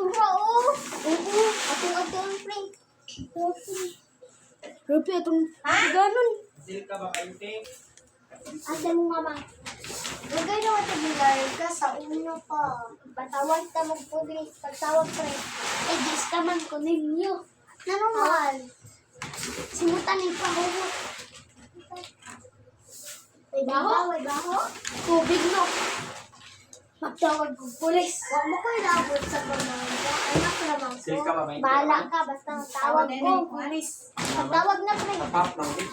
Sura, oh. Oo, atong prank. Rupi, atong ganon. Sil ka ba kayo, te? Ate mo, mama. Lagay naman ito bilar ka sa uno pa. Patawag ta mag-pulis. Pagtawag pa rin. Eh, dis naman ko ninyo. Nanumal. Simutan yung pahulot. May baho? May baho? Tubig, no? Magtawag ng pulis. Huwag mo ko inabot sa pamangga. Anak naman ko. Sil ka ba, may Bahala ka. Basta tawag ko. Magtawag na, pre. Tapap lang, te.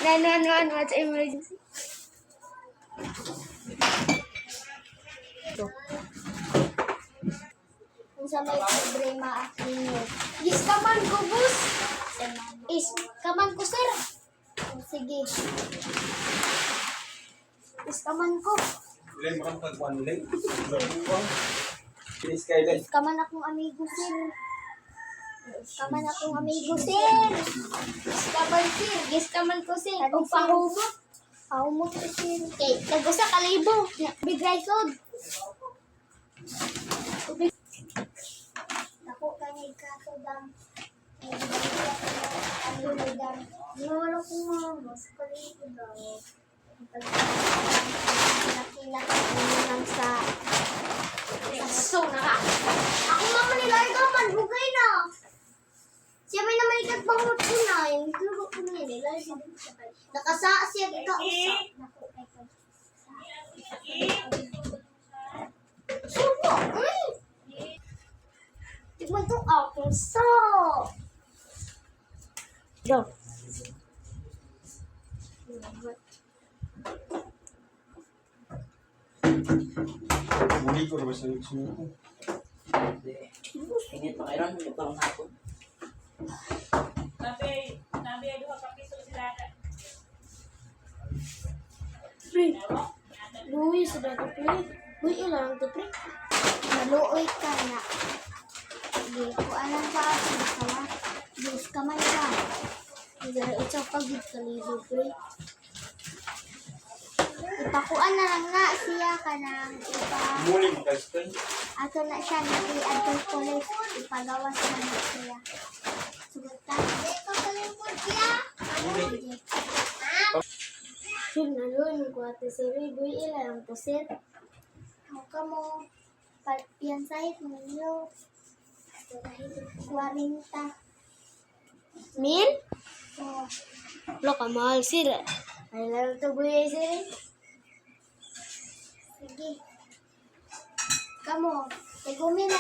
911, what's emergency? Kung sa may problema ninyo. Yes, kaman ko, boss. Is, kaman ko, sir. Sige. Is, kaman ko. Ilan mo kang tagpuan nila? Please, Kylie. Is, kaman akong amigo, sir. Is, kaman akong amigo, sir. Is, kaman, sir. Yes, kaman ko, sir. Kung pahumot. Pahumot ko, sir. Okay, nagusa kalibo. Big rice load. Tubig. Ako kanya ikaso dam. Ano na dam. Wala ko nga. Mas kalibo daw. Nakila ka lang sa so na. Ako nga manilarga man. Bugay na. Siya may naman ikagpahurot ko na. Yung turo ko na yun. Nakasaa siya kausap. Supo! Tigman to akong so! Go! Muli ko ba sa sumuko? Ingit pa kayo ron, hindi pa rin hapon. Nabi ay duha ka piso sila na. Pre! Luwi sa dato, pre. Luwi ilang to, pre. Maluoy ka na. Hindi ko alam sa akin. Kaya, Diyos ka man ka. Hindi ito pagod kalibo, pre. Ipakuan na lang na siya ka ng Muli mo kayo, ato na siya nag-i-adult police. Ipagawas na na siya. Sugot ka. Hindi ko kalimod siya. Muli. Sir, nalun ko ate sir. Boy, ilang to sir. Mukha mo. Yan sahit mo nyo. 40. Min? Oo. Lo ka mahal sir. Ay lang to boy sir. Sige. Kamu. Tegumin na.